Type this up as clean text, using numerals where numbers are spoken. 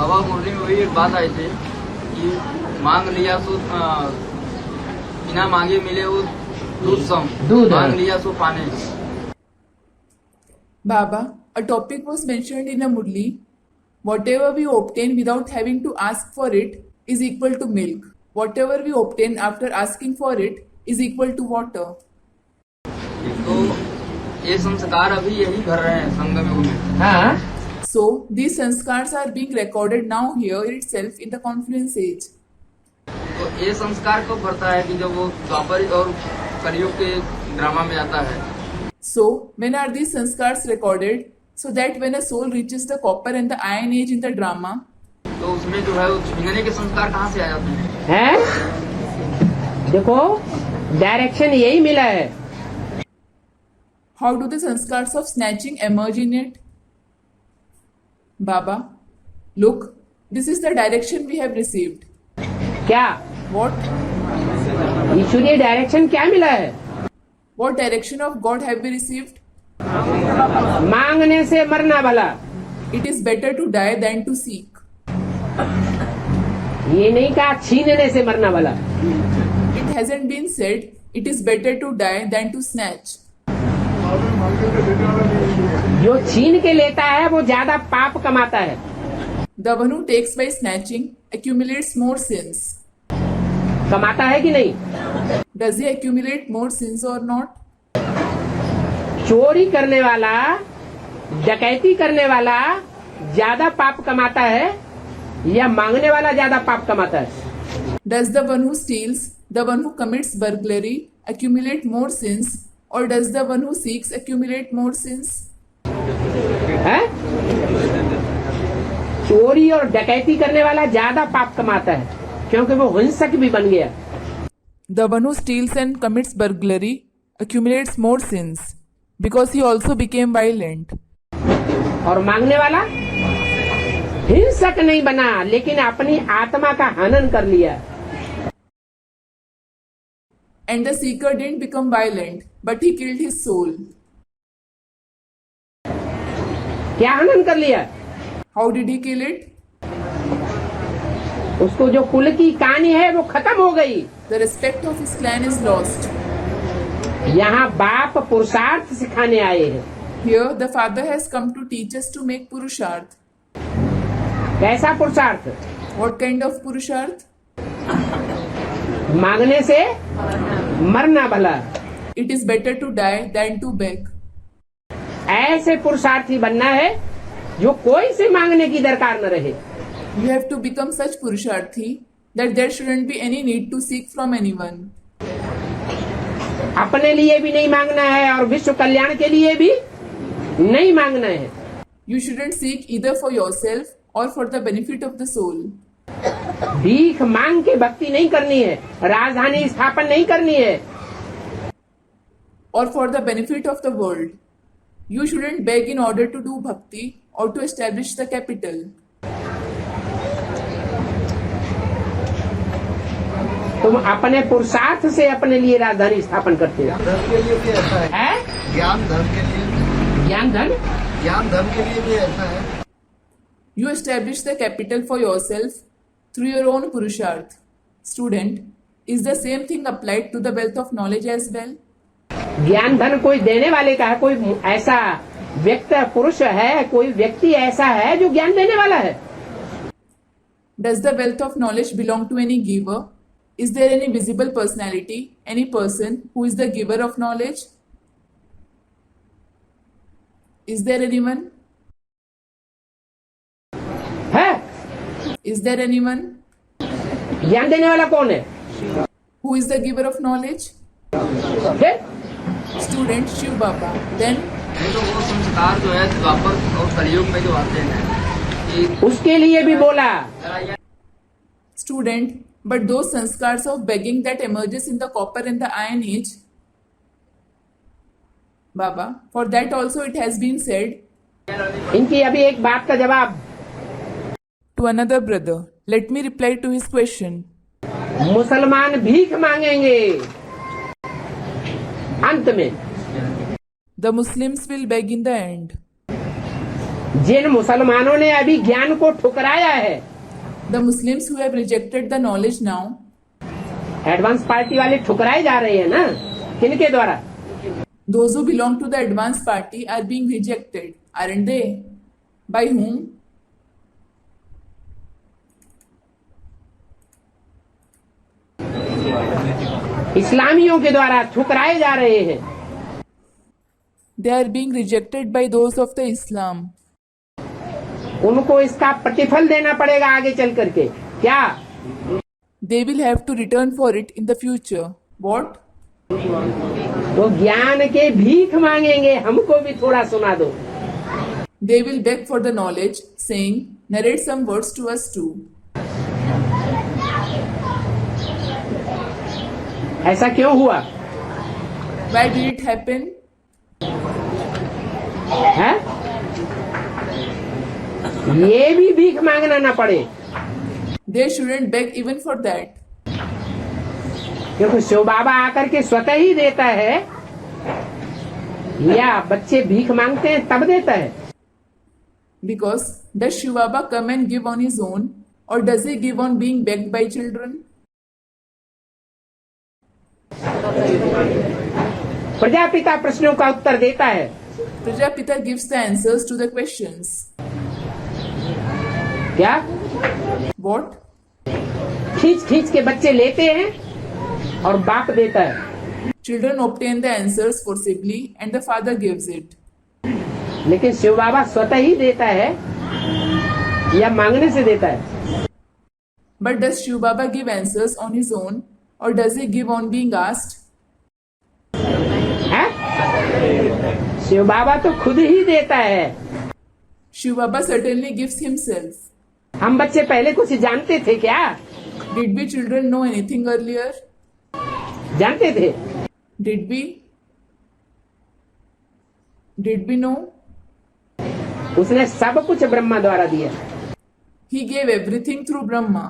बाबा मुरली में वही एक बात आई थी कि मांग लिया सो बिना मांगे मिले वो दूध मांग लिया सो पानी. Baba, a topic was mentioned in a Murli. Whatever we obtain without having to ask for it is equal to milk. Whatever we obtain after asking for it is equal to water. तो ये संस्कार अभी यही कर रहे हैं संगम युग में. हाँ. So, these sanskars are being recorded now here itself in the confluence age. तो ये संस्कार कब भरता है कि जब वो द्वापर और कलयुग के ड्रामा में आता है. So, when are these sanskars recorded? So that when a soul reaches the copper and the iron age in the drama, तो उसमें जो है वो छीनने के संस्कार कहाँ से आ जाते हैं. हैं? देखो डायरेक्शन यही मिला है. how do the sanskars of snatching emerge in it? Baba, look, this is the direction we have received. क्या? What? ईश्वरीय डायरेक्शन क्या मिला है? What direction of God have we received? मांगने से मरना भला. It is better to die than to seek. ये नहीं कहा छीनने से मरना भला. It hasn't been said it is better to die than to snatch. जो छीन के लेता है वो ज्यादा पाप कमाता है. The one who takes by snatching accumulates more sins. कमाता है कि नहीं? Does he accumulate more sins or not? चोरी करने वाला, डकैती करने वाला ज्यादा पाप कमाता है या मांगने वाला ज्यादा पाप कमाता है? Does the one who steals, the one who commits burglary accumulate more sins, or does the one who seeks accumulate more sins? है? चोरी और डकैती करने वाला ज्यादा पाप कमाता है क्योंकि वो हिंसक भी बन गया. The one who steals and commits burglary accumulates more sins because he also became violent. और मांगने वाला हिंसक नहीं बना लेकिन अपनी आत्मा का हनन कर लिया. And the seeker didn't become violent, but he killed his soul. क्या हनन कर लिया? How did he kill it? उसको जो कुल की कहानी है वो खत्म हो गई. The respect of his clan is lost. यहाँ बाप पुरुषार्थ सिखाने आए हैं. Here, the father has come to teach us to make purusharth. कैसा पुरुषार्थ? What kind of purusharth? मांगने से मरना भला. It is better to die than to beg. ऐसे पुरुषार्थी बनना है जो कोई से मांगने की दरकार न रहे. You have to become such purusharthi that there shouldn't be any need to seek from anyone. अपने लिए भी नहीं मांगना है और विश्व कल्याण के लिए भी नहीं मांगना है. You shouldn't seek either for yourself or for the benefit of the soul. भीख मांग के भक्ति नहीं करनी है, राजधानी स्थापन नहीं करनी है. Or for the benefit of the world. You shouldn't beg in order to do bhakti or to establish the capital. तुम अपने पुरुषार्थ से अपने लिए राजधानी स्थापन करते हो. धर्म के लिए भी ऐसा है. ज्ञान धर्म के लिए. ज्ञान धन. ज्ञान धर्म के लिए भी ऐसा है. You establish the capital for yourself through your own purusharth. Student, is the same thing applied to the wealth of knowledge as well? ज्ञान धन कोई देने वाले का है, कोई ऐसा व्यक्ति पुरुष है, कोई व्यक्ति ऐसा है जो ज्ञान देने वाला है. Does the wealth of knowledge belong to any giver? Is there any visible personality, any person who is the giver of knowledge? Is there anyone? है? Is there anyone? ज्ञान देने वाला कौन है? Who is the giver of knowledge? फिर? Student Shiv Baba. Then ये तो वो संस्कार जो है द्वापर और कलयुग में जो आते हैं कि उसके लिए भी बोला. student, but those sanskars of begging that emerges in the copper and the iron age, Baba, for that also it has been said. इनकी अभी एक बात का जवाब. To another brother, let me reply to his question. मुसलमान भीख मांगेंगे अंत में. The Muslims will beg in the end. जिन मुसलमानों ने अभी ज्ञान को ठुकराया है, The Muslims who have rejected the knowledge now, advance party वाले ठुकराए जा रहे हैं ना, किनके द्वारा? those who belong to the advanced party are being rejected, aren't they? By whom? इस्लामियों के द्वारा ठुकराए जा रहे हैं। They are being rejected by those of the Islam. उनको इसका प्रतिफल देना पड़ेगा आगे चल करके। क्या? They will have to return for it in the future. What? तो ज्ञान के भीख मांगेंगे, हमको भी थोड़ा सुना दो। They will beg for the knowledge, saying, narrate some words to us too. ऐसा क्यों हुआ Why did it happen? है? ये भी भीख मांगना ना पड़े, They shouldn't beg even for that. क्योंकि शिव बाबा आकर के स्वतः ही देता है, या बच्चे भीख मांगते हैं तब देता है? Because does Shiv Baba come and give on his own, or does he give on being begged by children? Prajapita प्रश्नों का उत्तर देता है। Prajapita gives the answers to the questions. क्या? What? खींच खींच के बच्चे लेते हैं और बाप देता है, Children obtain the answers forcibly and the father gives it. लेकिन शिव बाबा स्वतः ही देता है या मांगने से देता है? But does Shiv Baba give answers on his own, or does he give on being asked? है? शिव बाबा तो खुद ही देता है। Shiv Baba certainly gives himself. हम बच्चे पहले कुछ जानते थे क्या? Did we children know anything earlier? जानते थे? Did we? Did we know? उसने सब कुछ ब्रह्मा द्वारा दिया। He gave everything through Brahma.